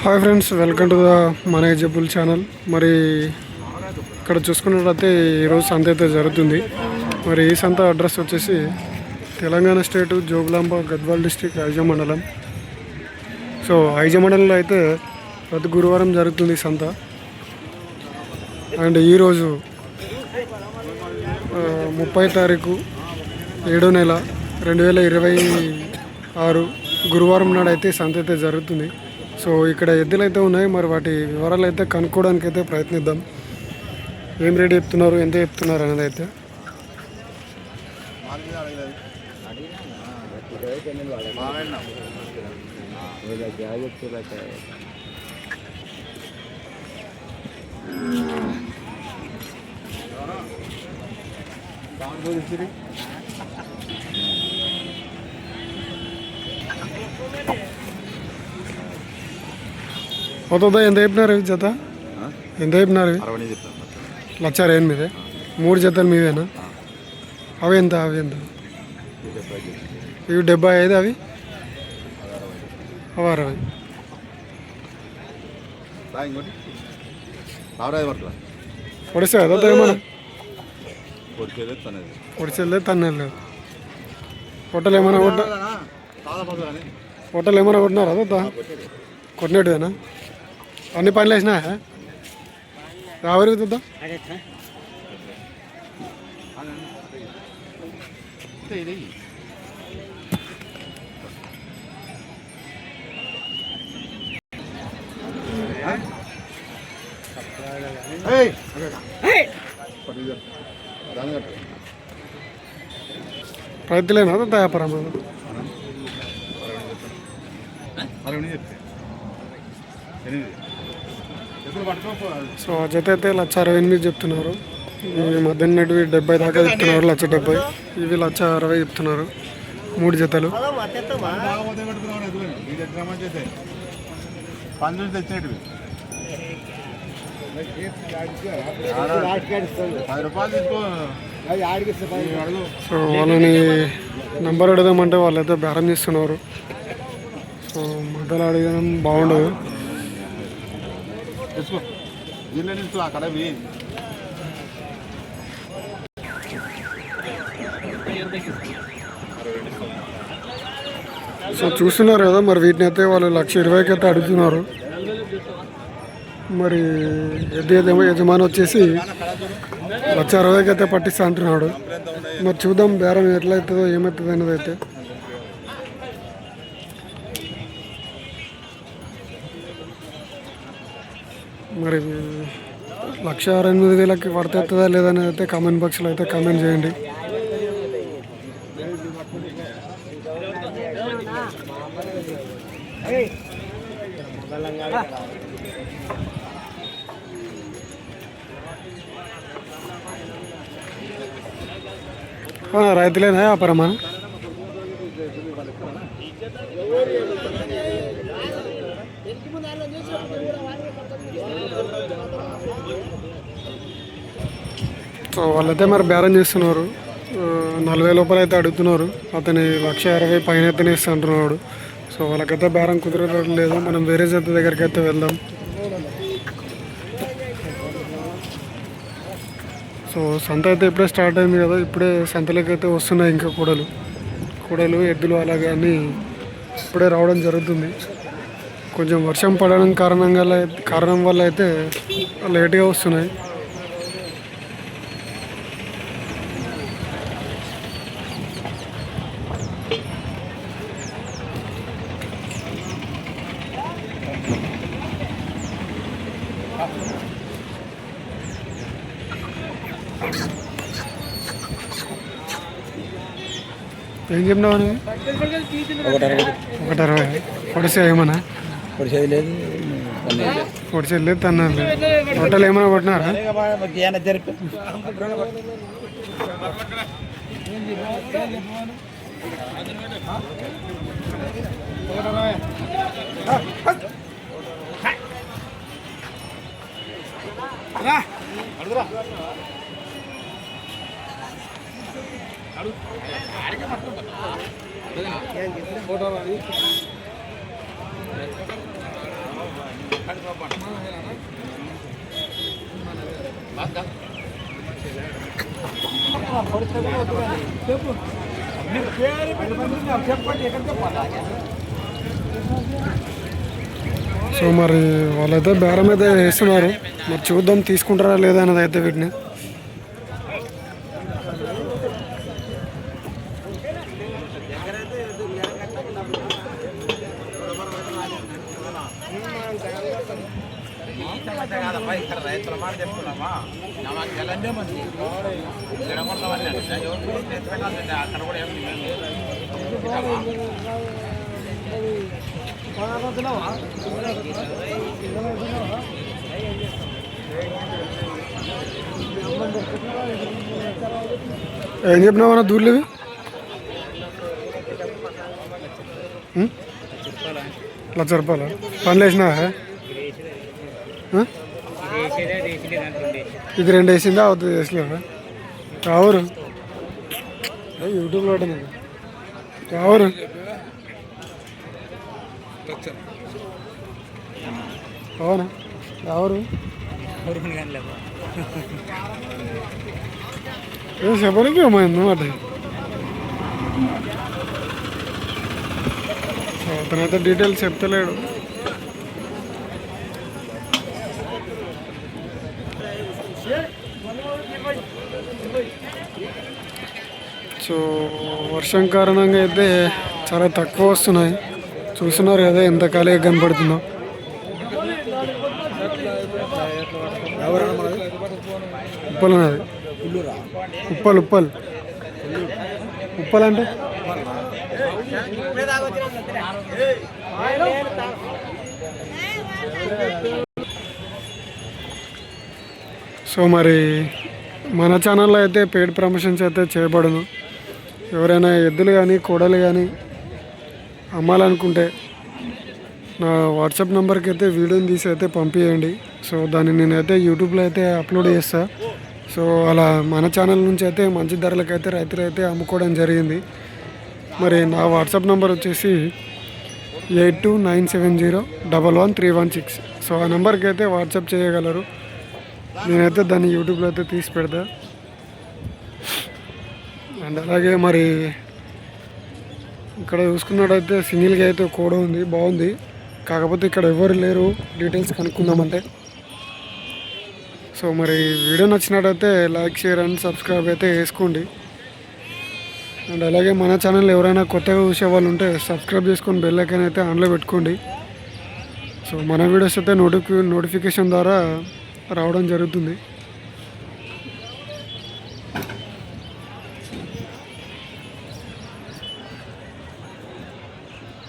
Hi friends, welcome to the manageable channel. మరి ఇక్కడ చూసుకున్నట్లయితే ఈరోజు సంత అయితే జరుగుతుంది. మరి ఈ సంత అడ్రస్ వచ్చేసి తెలంగాణ స్టేటు జోగులాంబ గద్వాల్ డిస్ట్రిక్ట్ ఐజా మండలం. సో ఐజా మండలంలో అయితే ప్రతి గురువారం జరుగుతుంది సంత. అండ్ ఈరోజు 30 తారీఖు 7వ నెల 2026 గురువారం నాడు అయితే సంత అయితే జరుగుతుంది. సో ఇక్కడ ఎద్దులు అయితే ఉన్నాయి. మరి వాటి వివరాలు అయితే కనుక్కోవడానికి అయితే ప్రయత్నిద్దాం. ఏం రేట్ చెప్తున్నారు, ఎంత చెప్తున్నారు అనేది అయితే. మొత్తం ఎంత చెప్పినారు జత? ఎంత చెప్పినారు? 1,08,000. 3 జతలు మీవేనా? అవి ఎంత? ఇవి 75, అవి 60. పొడిసే కదా ఏమన్నా? పొడిచేది తన్నేది. పొట్టలు ఏమైనా కొట్టినారా? అదా కొట్టినట్టుదేనా? అన్ని పనులు వేసినా ఎవరికి చూద్దాం. రైతులేనా వ్యాపారం? సో జత అయితే 1,68,000 చెప్తున్నారు. ఈ మధ్యన్నటివి 70 దాకా చెప్తున్నారు. 1,70,000. ఇవి 1,60,000 చెప్తున్నారు. 3 జతలు. సో వాళ్ళని నంబర్ అడుగుదామంటే వాళ్ళైతే బేరం చేస్తున్నారు. సో మధ్యలో అడగడం బాగుండదు. సో చూస్తున్నారు కదా, మరి వీటిని అయితే వాళ్ళు 1,20,000 అయితే అడుగుతున్నారు. మరి యజమాని వచ్చేసి 1,60,000 అయితే పట్టిస్తా అంటున్నాడు. మరి చూద్దాం బేరం ఎట్లయితుందో ఏమవుతుందో అనేది అయితే. మరి 1,68,000కి పడుతుందా లేదనేది అయితే కామెంట్ బాక్స్లో అయితే కామెంట్ చేయండి. రైతులేనా వ్యాపారమా? సో వాళ్ళైతే మరి బేరం చేస్తున్నారు. 40,000 లోపల అయితే అడుగుతున్నారు. అతని 1,60,000 పైన అయితేనే ఇస్తా అంటున్నాడు. సో వాళ్ళకైతే బేరం కుదరలేదు. మనం వేరే జత దగ్గరికి అయితే వెళ్దాం. సో సంత అయితే ఇప్పుడే స్టార్ట్ అయింది కదా. ఇప్పుడే సంతలోకి అయితే వస్తున్నాయి ఇంకా కూడలు ఎద్దులు అలాగే అన్నీ ఇప్పుడే రావడం జరుగుతుంది. కొంచెం వర్షం పడడం కారణం వల్ల అయితే లేట్గా వస్తున్నాయి. ఏం చెప్పినావు? 1,60,000. పొడిసే ఏమన్నా? పొడిచేది లేదు, తన్నారు లేదు. పొట్టలు ఏమైనా కొట్టినారా? సో మరి వాళ్ళైతే బేరం అయితే వేస్తున్నారు, మరి చూద్దాం తీసుకుంటారా లేదా అనేది అయితే వీటిని. రైతుల మాట చెప్తున్నామా గెలంటే మంచి అక్కడ కూడా ఏం చెప్పినావన్నా దూర్లేవి? ₹1,00,000 పనులు వేసినా? ఇది 2 వేసిందా అవుతుంది వేసలేవా? ఎవరు యూట్యూబ్లో ఎవరు అవునా ఎవరు చెప్పడానికి ఏమైందన్నమాట. అతనైతే డీటెయిల్స్ చెప్తలేడు. సో వర్షం కారణంగా అయితే చాలా తక్కువ వస్తున్నాయి. చూస్తున్నారు కదా ఎంత ఖాళీగా కనపడుతుందో. ఉప్పల్ ఉన్నది. ఉప్పల్ ఉప్పల్ ఉప్పల్ అంటే సో మరి మన ఛానల్లో అయితే పెయిడ్ ప్రమోషన్స్ అయితే చేయబడును. ఎవరైనా ఎద్దులు కానీ కోడలు కానీ అమ్మాలనుకుంటే నా వాట్సాప్ నెంబర్కి అయితే వీడియోని తీసి అయితే పంపించండి. సో దాన్ని నేనైతే యూట్యూబ్లో అయితే అప్లోడ్ చేస్తాను. సో అలా మన ఛానల్ నుంచి అయితే మంచి ధరలకు అయితే రైతులు అయితే అమ్ముకోవడం జరిగింది. మరి నా వాట్సాప్ నెంబర్ వచ్చేసి 8297011316. సో ఆ నెంబర్కి అయితే వాట్సాప్ చేయగలరు. నేనైతే దాన్ని యూట్యూబ్లో అయితే తీసి పెడతా. అండ్ అలాగే మరి ఇక్కడ చూసుకున్నట్టయితే సింగిల్గా అయితే కోడ ఉంది, బాగుంది. కాకపోతే ఇక్కడ ఎవరు లేరు డీటెయిల్స్ కనుక్కుందామంటే. సో మరి వీడియో నచ్చినట్టయితే లైక్, షేర్ అండ్ సబ్స్క్రైబ్ అయితే చేసుకోండి. అండ్ అలాగే మన ఛానల్ ఎవరైనా కొత్తగా చూసే వాళ్ళు ఉంటే సబ్స్క్రైబ్ చేసుకొని బెల్ ఐకాన్ అయితే ఆన్లో పెట్టుకోండి. సో మన వీడియోస్ అయితే నోటిఫికేషన్ ద్వారా రావడం జరుగుతుంది.